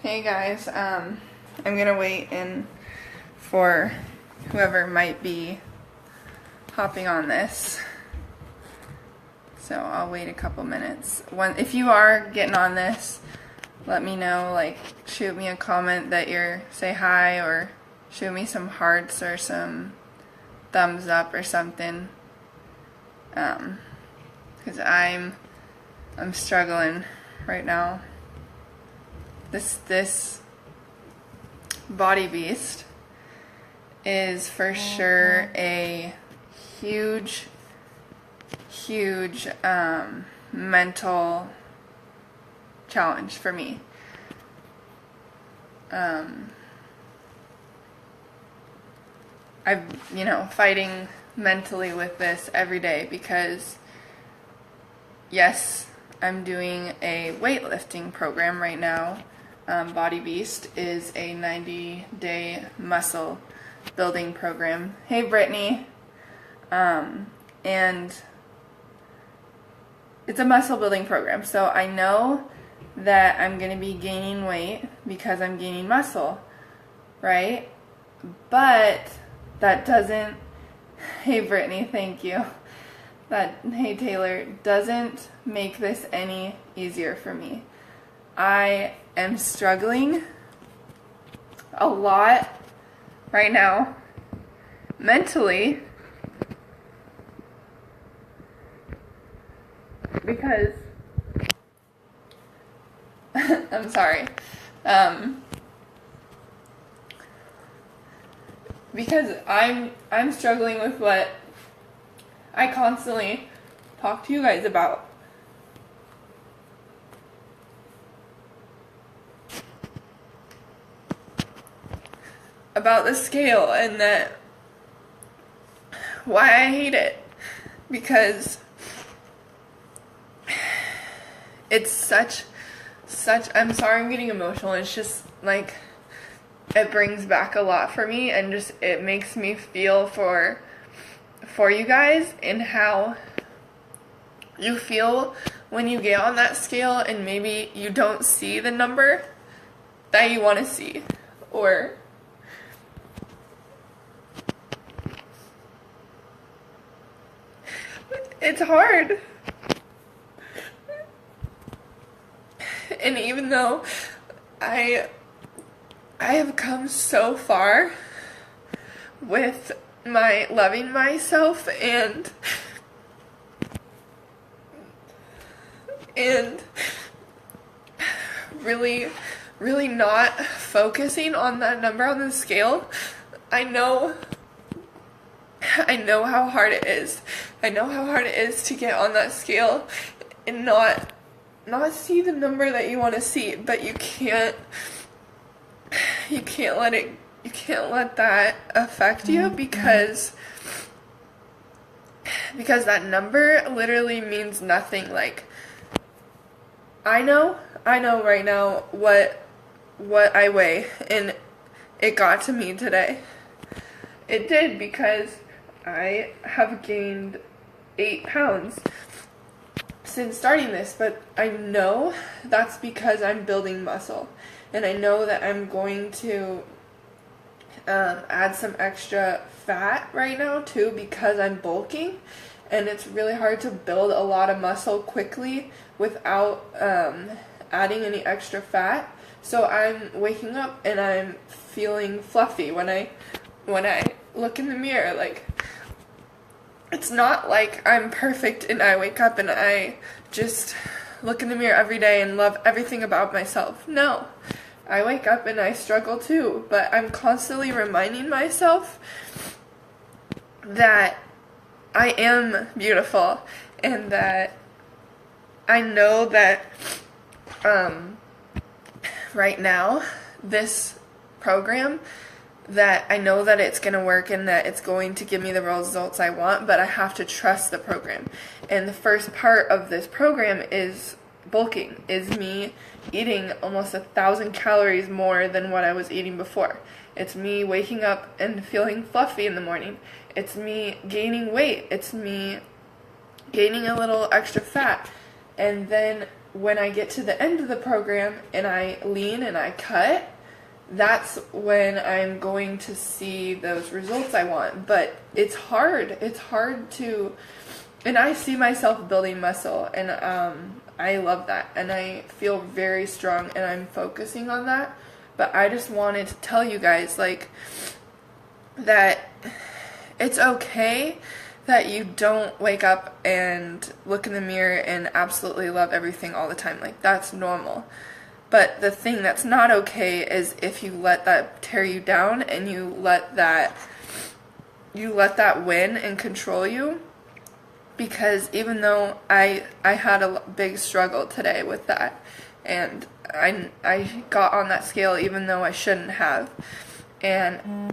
Hey guys, I'm gonna wait in for whoever might be hopping on this. So I'll wait a couple minutes. If you are getting on this, let me know, like shoot me a comment that say hi, or shoot me some hearts or some thumbs up or something. Cause I'm struggling right now. This body beast is for sure a huge mental challenge for me. I'm fighting mentally with this every day because yes, I'm doing a weightlifting program right now. Body Beast is a 90-day muscle building program. Hey Brittany. And it's a muscle building program. So I know that I'm going to be gaining weight because I'm gaining muscle, right? But that doesn't, hey Brittany, thank you. Hey Taylor, doesn't make this any easier for me. I am struggling a lot right now mentally because I'm sorry. Because I'm struggling with what I constantly talk to you guys about. About the scale, and that why I hate it. Because it's such I'm sorry I'm getting emotional. It's just like it brings back a lot for me, and just it makes me feel for you guys and how you feel when you get on that scale and maybe you don't see the number that you want to see, or it's hard. And even though I have come so far with my loving myself and really not focusing on that number on the scale, I know how hard it is. I know how hard it is to get on that scale and not see the number that you want to see, but you can't let that affect you, because that number literally means nothing. Like I know right now what I weigh, and it got to me today. It did, because I have gained 8 pounds since starting this, but I know that's because I'm building muscle, and I know that I'm going to add some extra fat right now too, because I'm bulking, and it's really hard to build a lot of muscle quickly without adding any extra fat. So I'm waking up and I'm feeling fluffy when I look in the mirror. Like, it's not like I'm perfect and I wake up and I just look in the mirror every day and love everything about myself. No. I wake up and I struggle too, but I'm constantly reminding myself that I am beautiful, and that I know that right now, this program, that I know that it's going to work and that it's going to give me the results I want, but I have to trust the program. And the first part of this program is bulking, is me eating almost 1,000 calories more than what I was eating before. It's me waking up and feeling fluffy in the morning. It's me gaining weight. It's me gaining a little extra fat. And then when I get to the end of the program and I lean and I cut, that's when I'm going to see those results I want. But it's hard. It's hard to, and I see myself building muscle, and I love that, and I feel very strong, and I'm focusing on that. But I just wanted to tell you guys, like, that it's okay that you don't wake up and look in the mirror and absolutely love everything all the time. Like, that's normal. But the thing that's not okay is if you let that tear you down and you let that win and control you. Because even though I had a big struggle today with that, and I got on that scale even though I shouldn't have, and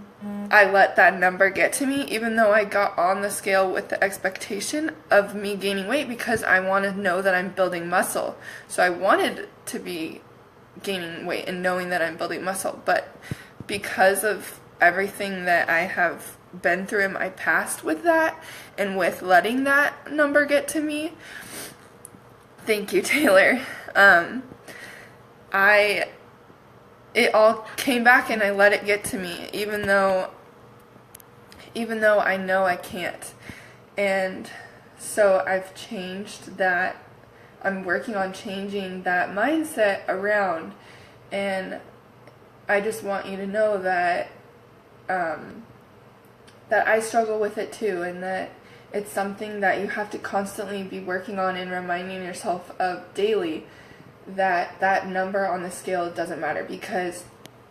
I let that number get to me, even though I got on the scale with the expectation of me gaining weight, because I want to know that I'm building muscle. So I wanted to be gaining weight and knowing that I'm building muscle. But because of everything that I have been through in my past with that, and with letting that number get to me, thank you, Taylor, it all came back and I let it get to me, even though I know I can't. And so I've changed that. I'm working on changing that mindset around, and I just want you to know that that I struggle with it too, and that it's something that you have to constantly be working on and reminding yourself of daily, that that number on the scale doesn't matter. Because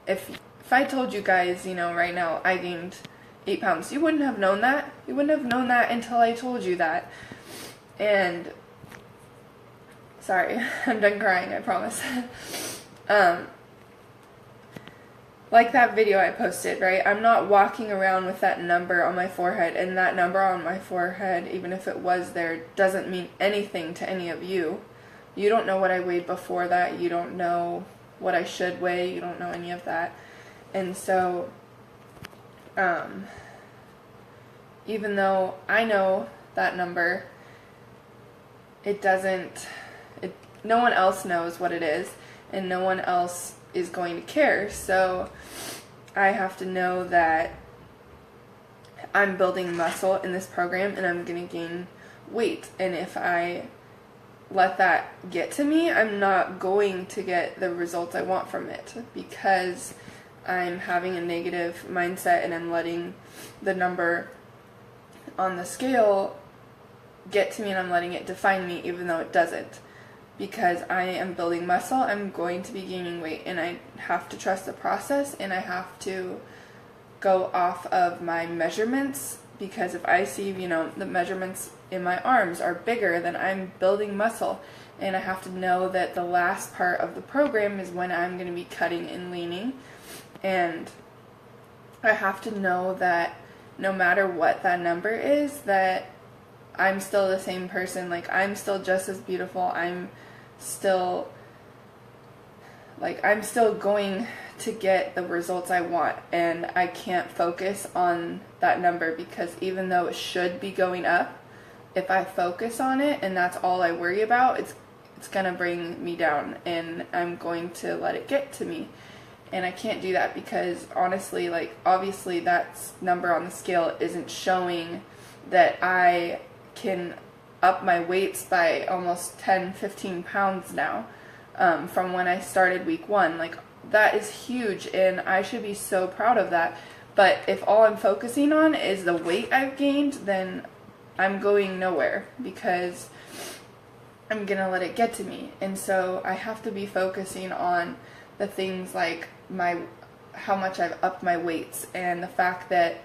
if I told you guys, right now I gained 8 pounds, you wouldn't have known that. You wouldn't have known that until I told you that. And sorry, I'm done crying, I promise. Like that video I posted, right? I'm not walking around with that number on my forehead, and that number on my forehead, even if it was there, doesn't mean anything to any of you. You don't know what I weighed before that. You don't know what I should weigh. You don't know any of that. And so, even though I know that number, no one else knows what it is, and no one else is going to care. So I have to know that I'm building muscle in this program and I'm going to gain weight. And if I let that get to me, I'm not going to get the results I want from it, because I'm having a negative mindset and I'm letting the number on the scale get to me, and I'm letting it define me even though it doesn't. Because I am building muscle, I'm going to be gaining weight, and I have to trust the process, and I have to go off of my measurements, because if I see, the measurements in my arms are bigger, then I'm building muscle, and I have to know that the last part of the program is when I'm going to be cutting and leaning, and I have to know that no matter what that number is, that I'm still the same person. Like, I'm still just as beautiful. I'm still going to get the results I want, and I can't focus on that number, because even though it should be going up, if I focus on it and that's all I worry about, it's gonna bring me down, and I'm going to let it get to me. And I can't do that, because honestly, obviously that number on the scale isn't showing that I can up my weights by almost 10-15 pounds now, from when I started week 1. That is huge, and I should be so proud of that. But if all I'm focusing on is the weight I've gained, then I'm going nowhere, because I'm gonna let it get to me. And so I have to be focusing on the things like how much I've upped my weights, and the fact that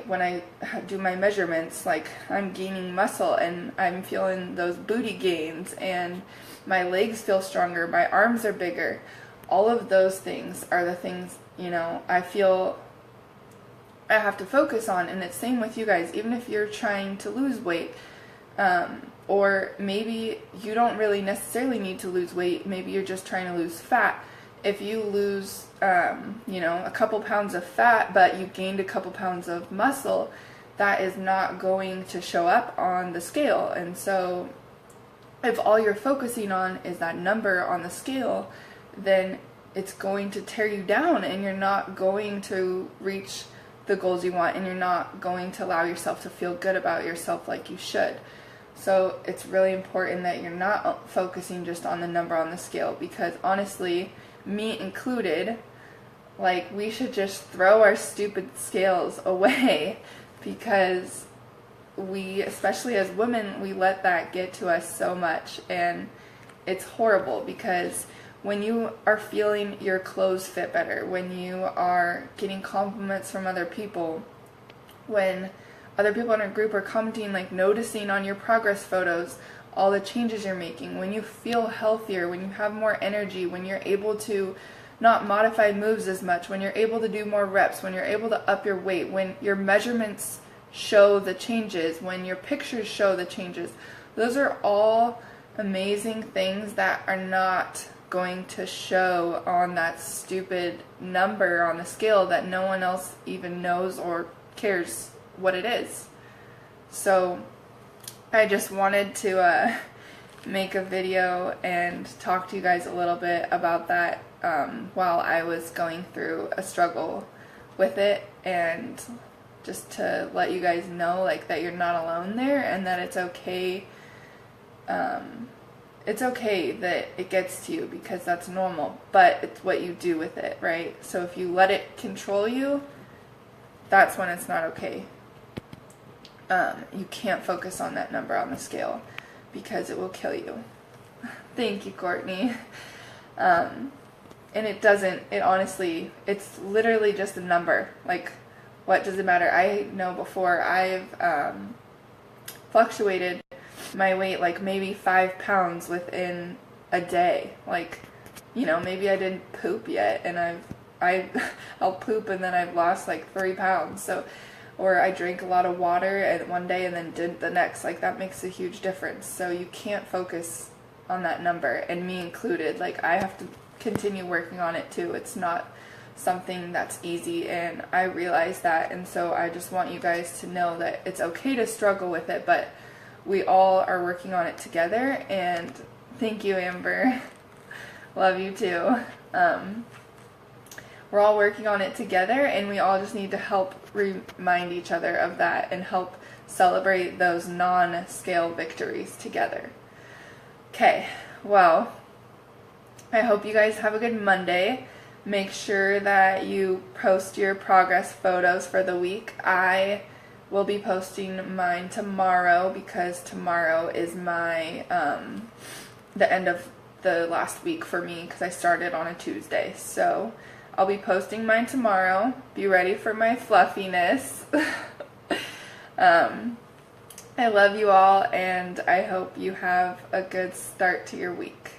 when I do my measurements, I'm gaining muscle, and I'm feeling those booty gains, and my legs feel stronger, my arms are bigger. All of those things are the things, I feel I have to focus on. And it's same with you guys, even if you're trying to lose weight, or maybe you don't really necessarily need to lose weight, maybe you're just trying to lose fat. If you lose, a couple pounds of fat, but you gained a couple pounds of muscle, that is not going to show up on the scale. And so if all you're focusing on is that number on the scale, then it's going to tear you down, and you're not going to reach the goals you want, and you're not going to allow yourself to feel good about yourself like you should. So it's really important that you're not focusing just on the number on the scale, because honestly, me included, like, we should just throw our stupid scales away, because we, especially as women, we let that get to us so much, and it's horrible. Because when you are feeling your clothes fit better, when you are getting compliments from other people, when other people in a group are commenting, like noticing on your progress photos all the changes you're making, when you feel healthier, when you have more energy, when you're able to not modify moves as much, when you're able to do more reps, when you're able to up your weight, when your measurements show the changes, when your pictures show the changes, those are all amazing things that are not going to show on that stupid number on the scale that no one else even knows or cares what it is. So I just wanted to make a video and talk to you guys a little bit about that while I was going through a struggle with it, and just to let you guys know, like, that you're not alone there, and that it's okay. It's okay that it gets to you, because that's normal, but it's what you do with it, right? So if you let it control you, that's when it's not okay. You can't focus on that number on the scale, because it will kill you. Thank you, Courtney. And it doesn't, it honestly, it's literally just a number. Like, what does it matter? I know before I've fluctuated my weight like maybe 5 pounds within a day. Like, you know, maybe I didn't poop yet, and I'll poop and then I've lost like 3 pounds. So, or I drank a lot of water and one day and then didn't the next. Like, that makes a huge difference. So you can't focus on that number, and me included. Like, I have to continue working on it too. It's not something that's easy, and I realize that, and so I just want you guys to know that it's okay to struggle with it, but we all are working on it together. And thank you, Amber. Love you too. We're all working on it together, and we all just need to help remind each other of that and help celebrate those non-scale victories together. Okay, well, I hope you guys have a good Monday. Make sure that you post your progress photos for the week. I will be posting mine tomorrow, because tomorrow is my the end of the last week for me, because I started on a Tuesday. So I'll be posting mine tomorrow. Be ready for my fluffiness. I love you all, and I hope you have a good start to your week.